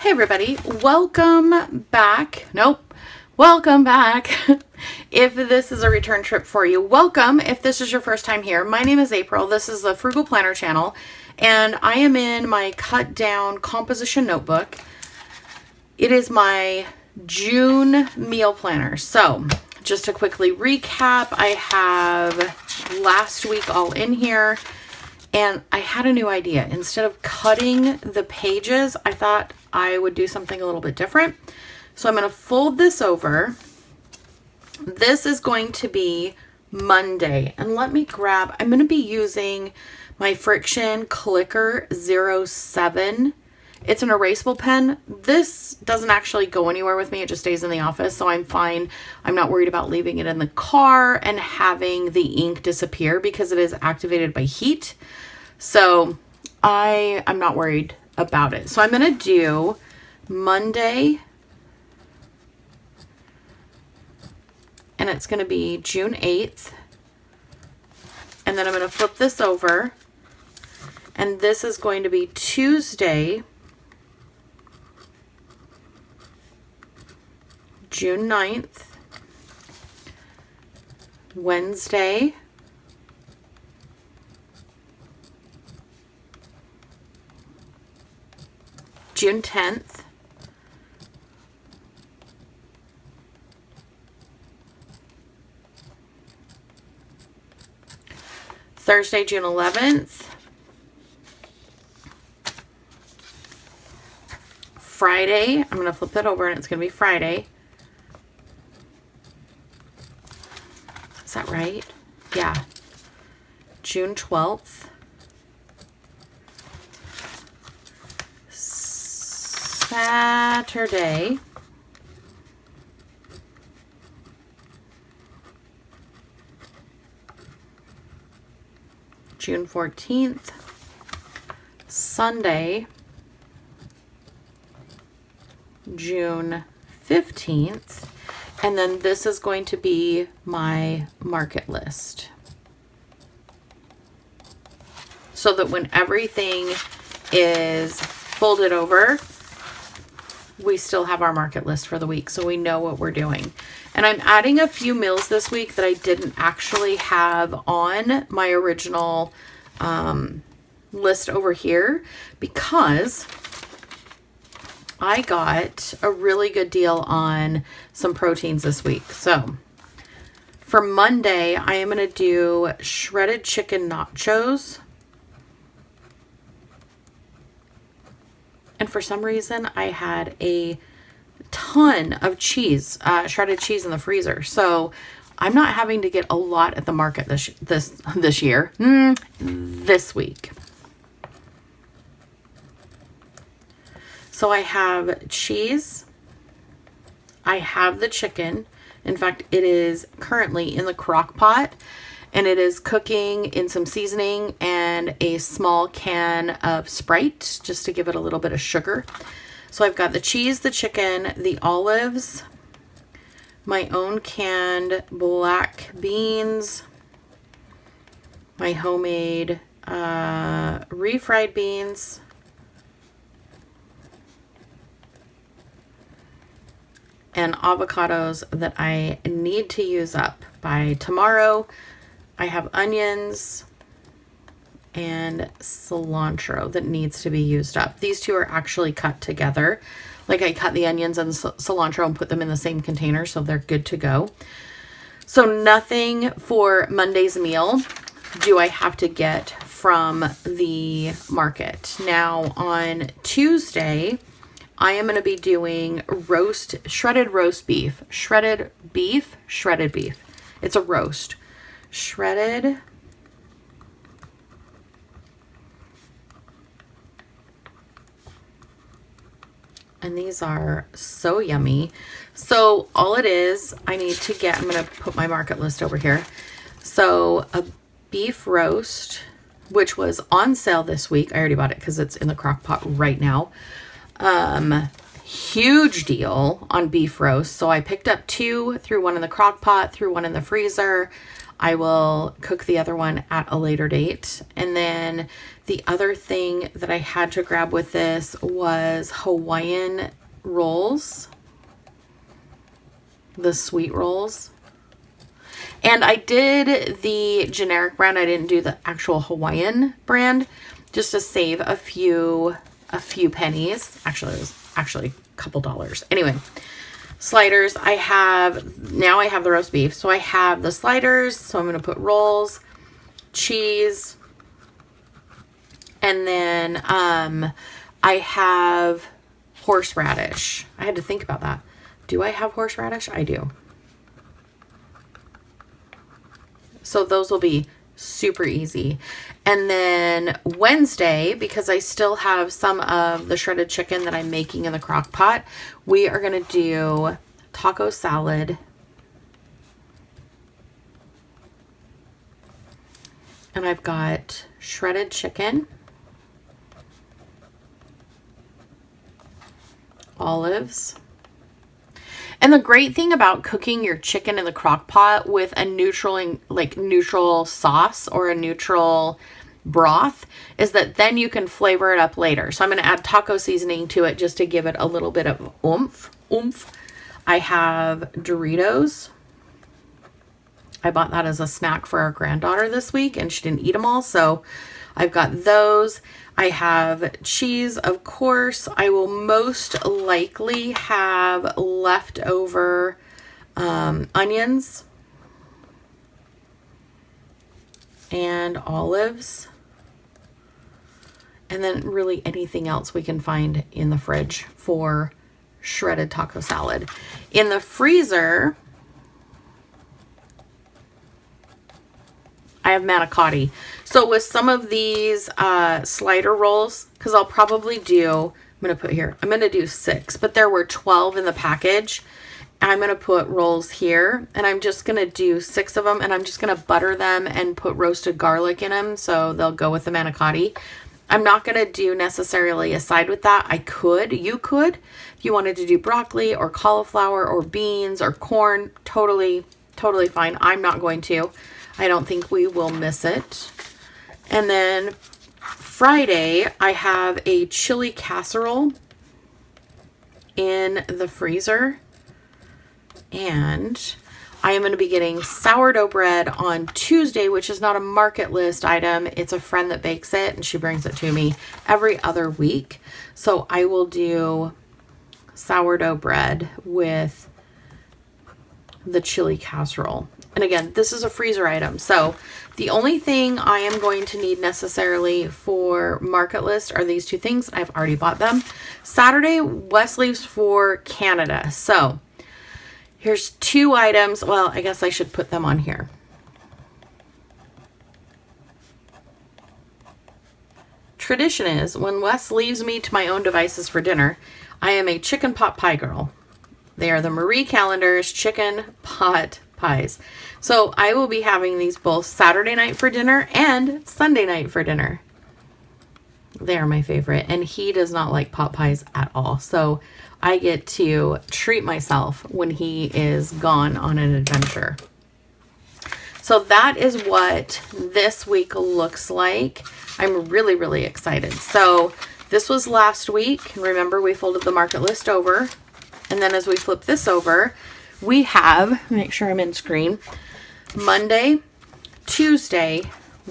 Hey everybody, welcome back. Nope, welcome back. If this is a return trip for you, welcome. If this is your first time here, my name is April. This is the Frugal Planner channel, and I am in my cut down composition notebook. It is my June meal planner. So just to quickly recap, I have last week all in here. And I had a new idea. Instead of cutting the pages, I thought I would do something a little bit different. So I'm going to fold this over. This is going to be Monday. And let me grab, I'm going to be using my Friction Clicker 07. It's an erasable pen. This doesn't actually go anywhere with me. It just stays in the office, so I'm fine. I'm not worried about leaving it in the car and having the ink disappear because it is activated by heat. So I'm not worried about it. So I'm going to do Monday, and it's going to be June 8th. And then I'm going to flip this over, and this is going to be Tuesday, June 9th, Wednesday, June 10th, Thursday, June 11th, Friday, I'm going to flip it over and it's going to be Friday. Is that right? Yeah. June 12th. Saturday. June 14th. Sunday. June 15th. And then this is going to be my market list. So that when everything is folded over, we still have our market list for the week, so we know what we're doing. And I'm adding a few meals this week that I didn't actually have on my original list over here because I got a really good deal on some proteins this week. So for Monday, I am going to do shredded chicken nachos. And for some reason, I had a ton of cheese, shredded cheese in the freezer. So I'm not having to get a lot at the market this year, this week. So I have cheese. I have the chicken. In fact, it is currently in the crock pot. And it is cooking in some seasoning and a small can of Sprite just to give it a little bit of sugar. So I've got the cheese, the chicken, the olives, my own canned black beans, my homemade refried beans, and avocados that I need to use up by tomorrow. I have onions and cilantro that needs to be used up. These two are actually cut together. Like I cut the onions and cilantro and put them in the same container so they're good to go. So nothing for Monday's meal do I have to get from the market. Now on Tuesday, I am going to be doing shredded beef. It's a roast. Shredded and these are so yummy. So all it is, I need to get, I'm going to put my market list over here. So a beef roast, which was on sale this week. I already bought it because it's in the crock pot right now. Huge deal on beef roast. So I picked up two, threw one in the crock pot, threw one in the freezer. I will cook the other one at a later date. And then the other thing that I had to grab with this was Hawaiian rolls, the sweet rolls. And I did the generic brand. I didn't do the actual Hawaiian brand just to save a few pennies. Actually, it was actually a couple dollars. Anyway, sliders. I have the roast beef. So I have the sliders. So I'm going to put rolls, cheese, and then I have horseradish. I had to think about that. Do I have horseradish? I do. So those will be super easy. And then Wednesday, because I still have some of the shredded chicken that I'm making in the crock pot, we are going to do taco salad. And I've got shredded chicken, olives. And the great thing about cooking your chicken in the crock pot with a neutral sauce or a neutral broth is that then you can flavor it up later. So I'm going to add taco seasoning to it just to give it a little bit of oomph. I have Doritos. I bought that as a snack for our granddaughter this week and she didn't eat them all. So I've got those. I have cheese, of course. I will most likely have leftover onions and olives. And then really anything else we can find in the fridge for shredded taco salad. In the freezer, I have manicotti. So with some of these slider rolls, because I'll probably do, I'm going to do 6, but there were 12 in the package. I'm going to put rolls here, and I'm just going to do 6 of them, and I'm just going to butter them and put roasted garlic in them, so they'll go with the manicotti. I'm not going to do necessarily a side with that. You could, if you wanted to do broccoli or cauliflower or beans or corn, totally fine. I'm not going to. I don't think we will miss it. And then Friday, I have a chili casserole in the freezer. And I am going to be getting sourdough bread on Tuesday, which is not a market list item. It's a friend that bakes it, and she brings it to me every other week. So I will do sourdough bread with the chili casserole. And again, this is a freezer item. So the only thing I am going to need necessarily for market list are these 2 things. I've already bought them. Saturday, Wes leaves for Canada. So here's 2 items. Well, I guess I should put them on here. Tradition is when Wes leaves me to my own devices for dinner, I am a chicken pot pie girl. They are the Marie Callender's chicken pot pies. So I will be having these both Saturday night for dinner and Sunday night for dinner. They are my favorite, and he does not like pot pies at all. So I get to treat myself when he is gone on an adventure. So that is what this week looks like. I'm really, really excited. So this was last week. Remember, we folded the market list over. And then as we flip this over, we have, make sure I'm in screen, Monday, Tuesday,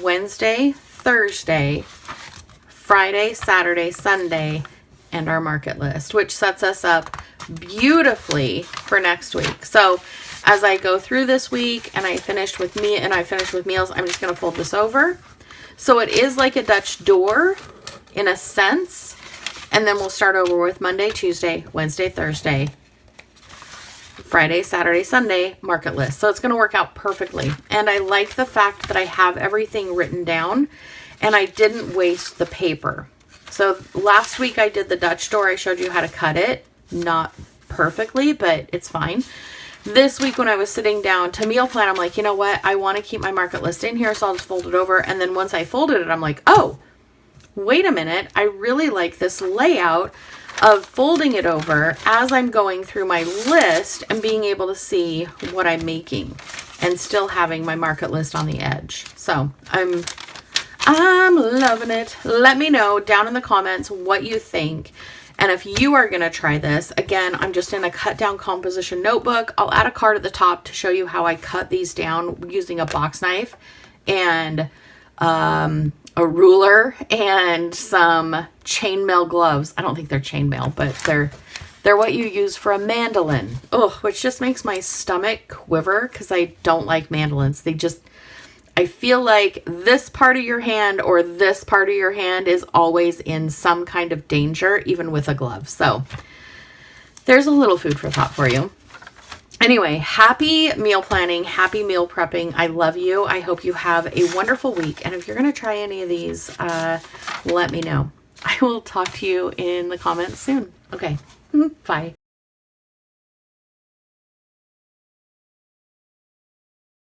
Wednesday, Thursday, Friday, Saturday, Sunday, and our market list, which sets us up beautifully for next week. So as I go through this week and I finish with meals, I'm just going to fold this over. So it is like a Dutch door in a sense. And then we'll start over with Monday, Tuesday, Wednesday, Thursday, Friday, Saturday, Sunday, market list. So it's going to work out perfectly. And I like the fact that I have everything written down and I didn't waste the paper. So last week I did the Dutch door. I showed you how to cut it. Not perfectly, but it's fine. This week when I was sitting down to meal plan, I'm like, you know what? I want to keep my market list in here, so I'll just fold it over. And then once I folded it, I'm like, oh, wait a minute. I really like this layout of folding it over as I'm going through my list and being able to see what I'm making and still having my market list on the edge. So I'm loving it. Let me know down in the comments what you think. And if you are going to try this, again, I'm just in a cut down composition notebook. I'll add a card at the top to show you how I cut these down using a box knife and a ruler and some chainmail gloves. I don't think they're chainmail, but they're what you use for a mandolin. Oh, which just makes my stomach quiver because I don't like mandolins. I feel like this part of your hand or this part of your hand is always in some kind of danger, even with a glove. So there's a little food for thought for you. Anyway, happy meal planning, happy meal prepping. I love you. I hope you have a wonderful week. And if you're going to try any of these, let me know. I will talk to you in the comments soon. Okay, bye.